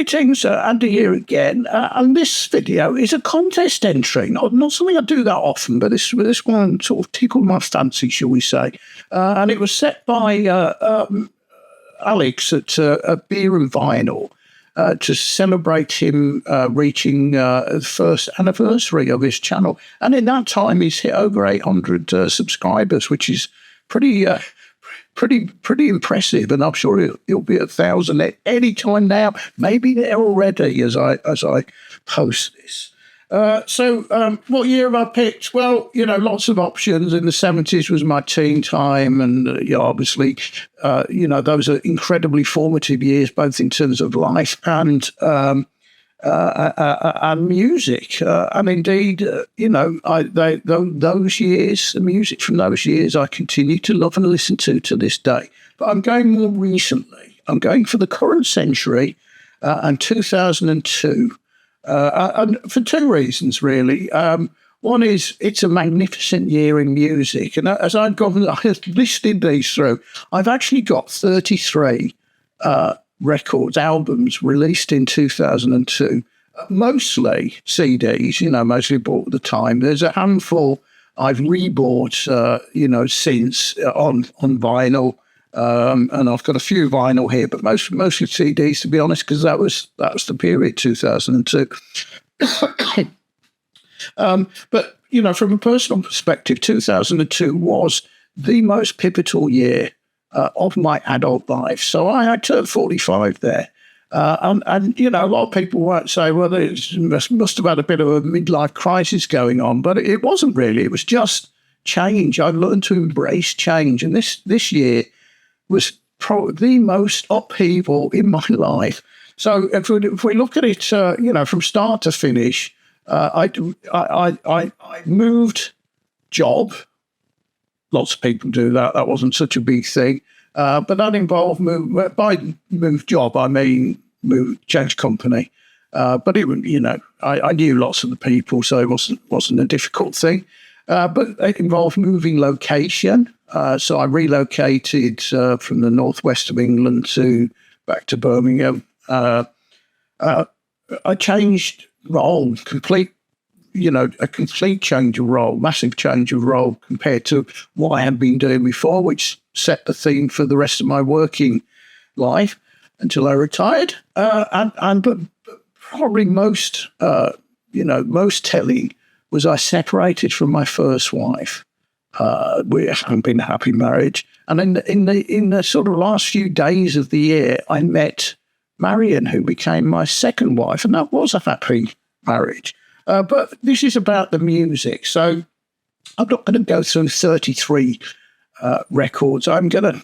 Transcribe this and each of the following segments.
Greetings, Andy here again. And this video is a contest entry. Not something I do that often, but this one sort of tickled my fancy, shall we say. And it was set by Alex at Beer and Vinyl to celebrate him reaching the first anniversary of his channel. And in that time, he's hit over 800 subscribers, which is pretty impressive, and I'm sure it'll be 1,000 at any time now. Maybe they're already as I post this. So what year have I picked? Well, lots of options. In the 70s was my teen time, and obviously, those are incredibly formative years, both in terms of life and music, and indeed, those years, the music from those years, I continue to love and listen to this day. But I'm going more recently. I'm going for the current century, and 2002, and for two reasons really. One is it's a magnificent year in music, and as I listed these through, I've actually got 33. Albums released in 2002, mostly CDs, mostly bought at the time. There's a handful I've rebought, since on vinyl, and I've got a few vinyl here, but mostly CDs, to be honest, because that was the period, 2002. But from a personal perspective, 2002 was the most pivotal year of my adult life. So I turned 45 there. And a lot of people might say, well, it must have had a bit of a midlife crisis going on, but it wasn't really. It was just change. I learned to embrace change. And this year was probably the most upheaval in my life. So if we look at it, from start to finish, I moved job. Lots of people do that. That wasn't such a big thing. But that involved by move job, I mean change company. But it, I knew lots of the people, so it wasn't a difficult thing. But it involved moving location. So I relocated from the northwest of England back to Birmingham. I changed role, a complete change of role, massive change of role compared to what I had been doing before, which set the theme for the rest of my working life until I retired. But probably most telling was I separated from my first wife. We haven't been a happy marriage, and in the sort of last few days of the year, I met Marion, who became my second wife, and that was a happy marriage. But this is about the music, so I'm not going to go through 33 records. I'm going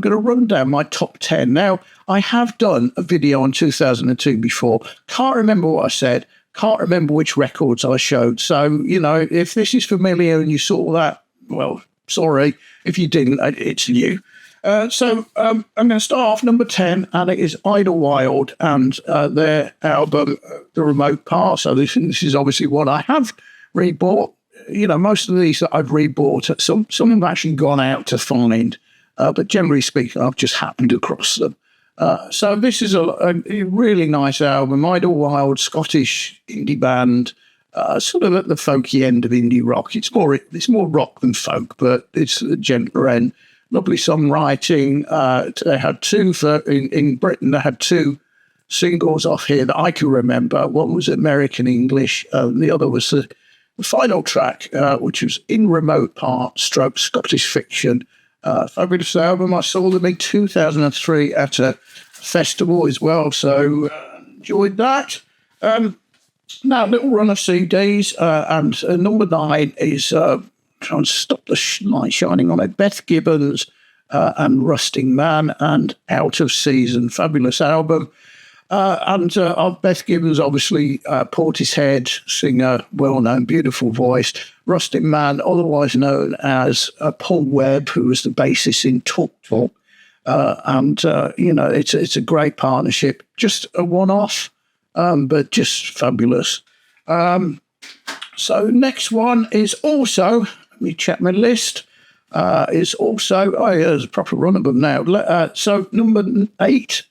to run down my top 10. Now, I have done a video on 2002 before. Can't remember what I said. Can't remember which records I showed. So, if this is familiar and you saw that, well, sorry. If you didn't, it's new. So I'm going to start off number 10, and it is Idlewild and their album, The Remote Part. So this is obviously what I have rebought. Most of these that I've rebought, some have actually gone out to find, but generally speaking, I've just happened across them. So this is a really nice album. Idlewild, Scottish indie band, sort of at the folky end of indie rock. It's more rock than folk, but it's a gentler end. Lovely songwriting. They had two in Britain. They had two singles off here that I can remember. One was American English, the other was the final track, which was In Remote Part, / Scottish Fiction. Fabulous album. I saw them in 2003 at a festival as well, so enjoyed that. Now, little run of CDs, and number 9 is trying to stop the light shining on it. Beth Gibbons and Rusting Man and Out of Season. Fabulous album. And Beth Gibbons, obviously, Portishead singer, well-known, beautiful voice. Rusting Man, otherwise known as Paul Webb, who was the bassist in Talk Talk. It's a great partnership. Just a one-off, but just fabulous. So next one is also, let me check my list, is also, there's a proper run of them now. So number 8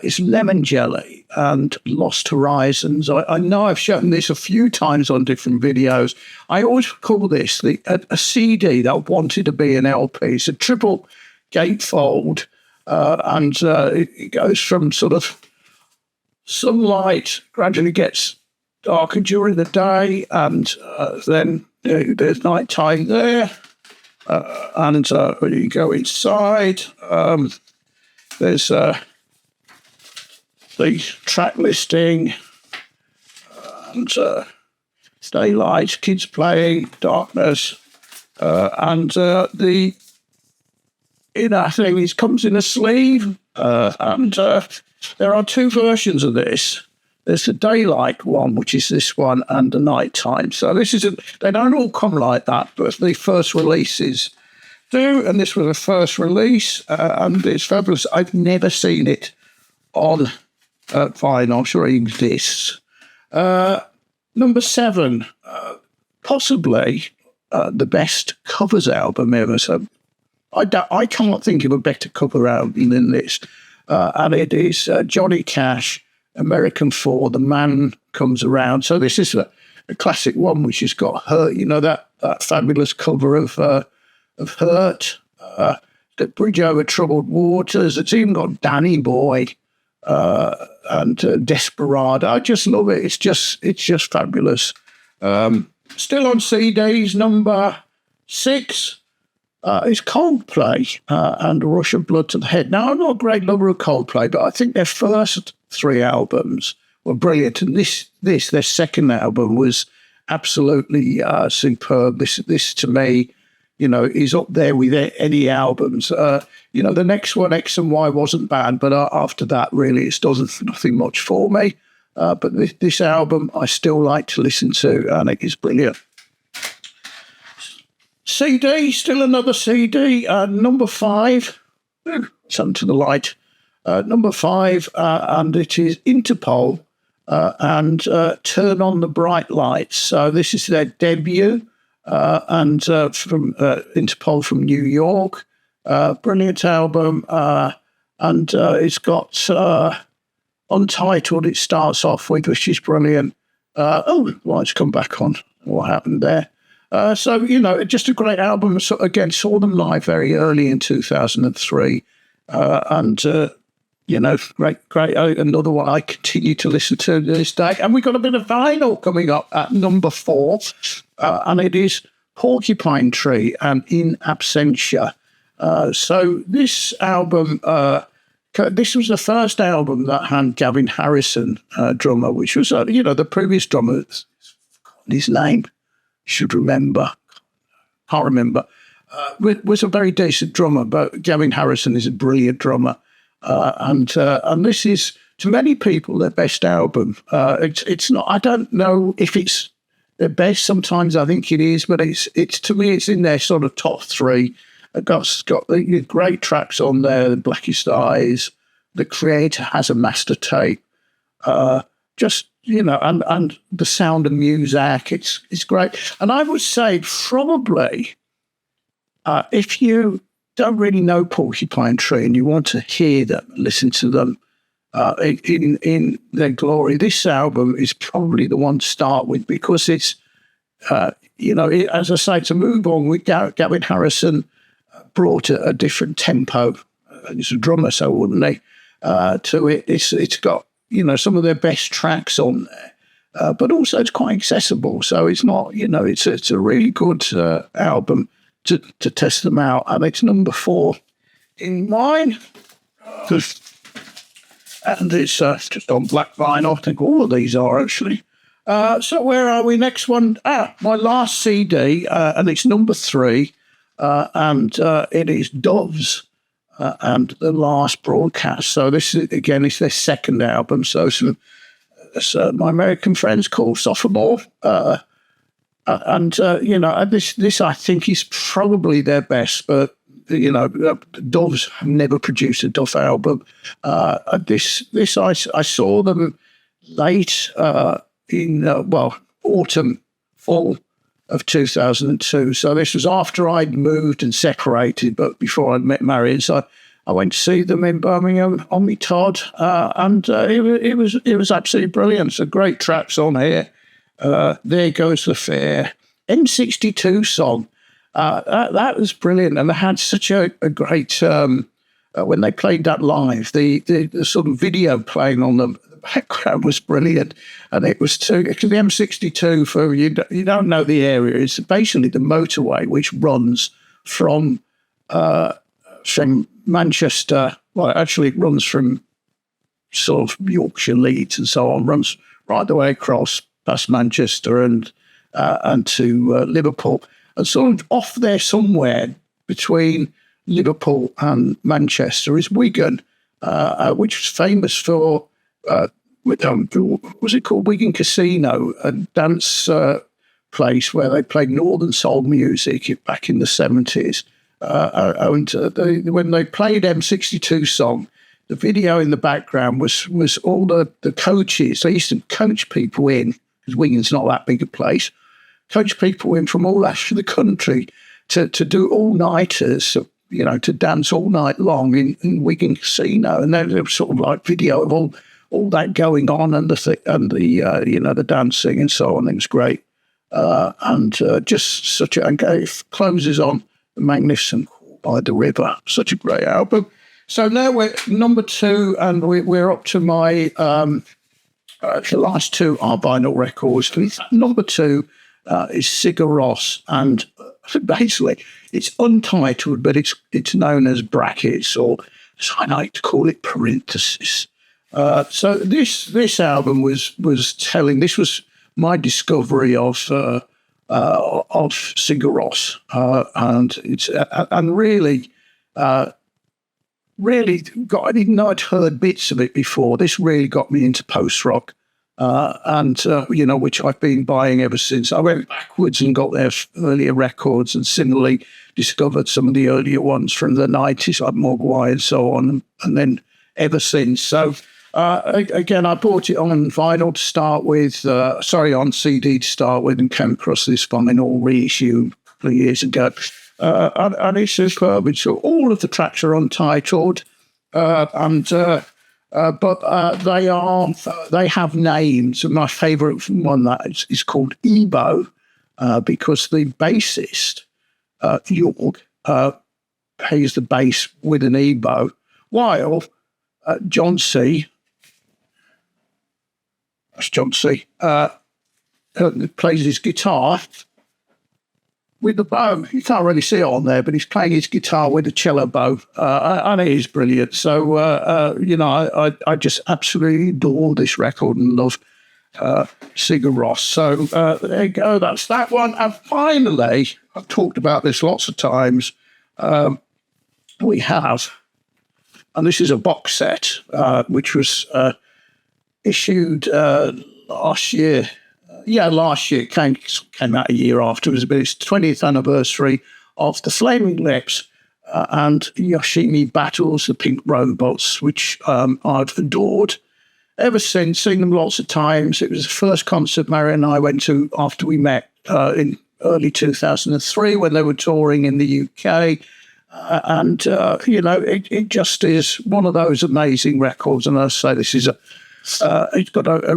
is Lemon Jelly and Lost Horizons. I know I've shown this a few times on different videos. I always call this a CD that wanted to be an LP. It's a triple gatefold, and it goes from sort of sunlight, gradually gets darker during the day, and then there's nighttime there. And when you go inside, there's the track listing, and daylight, kids playing, darkness, and the inner thing comes in a sleeve, and there are two versions of this. There's the daylight one, which is this one, and the nighttime. So they don't all come like that, but the first releases do, and this was the first release, and it's fabulous. I've never seen it on vinyl. I'm sure it exists. Number 7, possibly the best covers album ever. So I can't think of a better cover album than this, and it is Johnny Cash, American 4, The Man Comes Around. So this is a classic one, which has got Hurt, that fabulous cover of Hurt, the Bridge Over Troubled Waters. It's even got Danny Boy and Desperado. I just love it. It's just fabulous. Still on CDs, number 6 is Coldplay and Rush of Blood to the Head. Now, I'm not a great lover of Coldplay, but I think their first 3 albums were brilliant, and their second album was absolutely superb. This to me, is up there with any albums. The next one, X and Y, wasn't bad, but after that, really, it's nothing much for me. But this album, I still like to listen to, and it is brilliant. CD, still another CD, number 5, something to the light. Number 5, and it is Interpole and Turn on the Bright Lights. So this is their debut, and from Interpole from New York. Brilliant album, and it's got Untitled. It starts off with, which is brilliant. Lights come back on. What happened there? So just a great album. So, again, saw them live very early in 2003, and great. Another one I continue to listen to this day. And we've got a bit of vinyl coming up at number 4, and it is Porcupine Tree and In Absentia. So this album, this was the first album that had Gavin Harrison, drummer, which was, the previous drummer, his name, should remember, can't remember, was a very decent drummer, but Gavin Harrison is a brilliant drummer. And this is, to many people, their best album. It's not. I don't know if it's their best. Sometimes I think it is, but it's to me, it's in their sort of top 3. It's got the great tracks on there. The Blackest Eyes, The Creator Has a Master Tape. And the Sound of Music. It's great. And I would say probably if you don't really know Porcupine Tree and you want to hear them, listen to them in their glory, this album is probably the one to start with, because it's, as I say, to move on with Gavin Harrison brought a different tempo. He's a drummer, so wouldn't he? To it. It's got, some of their best tracks on there, but also it's quite accessible. So it's not, it's a really good album to test them out, and it's number 4 in mine. And it's just on black vinyl. I think all of these are, actually. So where are we? Next one. My last CD, and it's number 3, and it is Doves and The Last Broadcast. So this is, again, it's their second album. So my American friends call Sophomore. This I think is probably their best, but Doves have never produced a Dove album. I saw them late in autumn, fall of 2002. So this was after I'd moved and separated, but before I'd met Marion. So I went to see them in Birmingham on my Todd, and it was absolutely brilliant. So great tracks on here. There Goes the Fair, M62 song. That was brilliant, and they had such a great when they played that live. The sort of video playing on the background was brilliant, and it was because the M62, for you don't know the area, is basically the motorway which runs from Manchester. Well, actually, it runs from sort of Yorkshire, Leeds, and so on. Runs right the way across past Manchester and to Liverpool, and sort of off there somewhere between Liverpool and Manchester is Wigan, which was famous for was it called Wigan Casino, a dance place where they played Northern Soul music back in the 70s. When they played M62 song, the video in the background was all the coaches. They used to coach people in, because Wigan's not that big a place, coach people in from all over the country to do all-nighters, to dance all night long in Wigan Casino. And there was sort of like video of all that going on and the dancing and so on. It was great. Just such it closes on the magnificent Call by the River. Such a great album. So now we're number 2, and we're up to my the last 2 are vinyl records. Number 2 is Sigur Rós, and basically it's Untitled, but it's known as brackets, or as I like to call it, parentheses. So this album was telling. This was my discovery of Sigur Rós, and it's and really got. I didn't know I'd heard bits of it before. This really got me into post rock, which I've been buying ever since. I went backwards and got their earlier records, and similarly discovered some of the earlier ones from the 90s, like Mogwai and so on, and then ever since. So. Again, I bought it on vinyl to start with, on CD to start with, and came across this vinyl reissue a couple of years ago. And it's superb. So all of the tracks are untitled, but they have names. And my favourite one that is called Ebo, because the bassist, Jorg, plays the bass with an Ebo, while John C. That's John C. Plays his guitar with the bow. You can't really see it on there, but he's playing his guitar with a cello bow, and it is brilliant. So, I just absolutely adore this record and love Sigur Rós. So there you go. That's that one. And finally, I've talked about this lots of times. We have, and this is a box set, which was issued last year. Last year. Came out a year afterwards, but it's the 20th anniversary of the Flaming Lips and Yoshimi Battles, the Pink Robots, which I've adored ever since, seen them lots of times. It was the first concert Mary and I went to after we met in early 2003 when they were touring in the UK. It just is one of those amazing records. And I say this is it's got a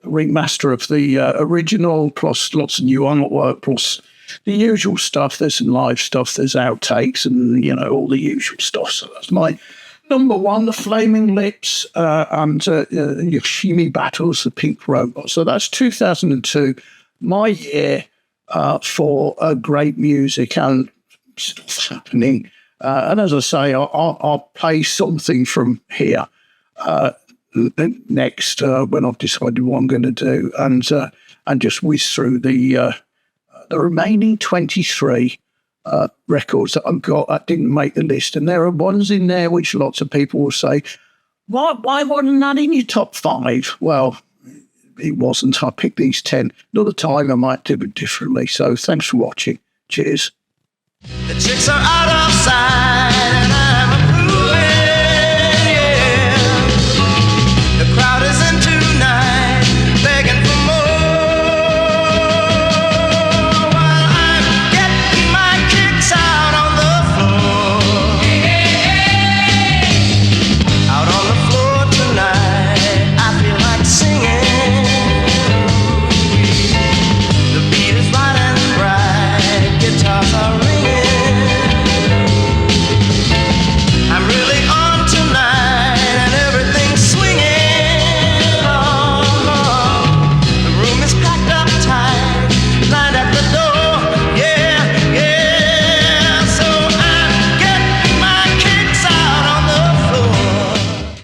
remaster of the original, plus lots of new artwork, plus the usual stuff. There's some live stuff, there's outtakes, and all the usual stuff. So that's my number 1, the Flaming Lips, and Yoshimi Battles, the Pink Robot. So that's 2002, my year for great music and stuff happening. And as I say, I'll play something from here next when I've decided what I'm going to do, and just whiz through the remaining 23 records that I've got that didn't make the list. And there are ones in there which lots of people will say, why wasn't that in your top 5? Well, it wasn't. I picked these 10. Another time I might do it differently. So thanks for watching. Cheers. The chicks are out of sight.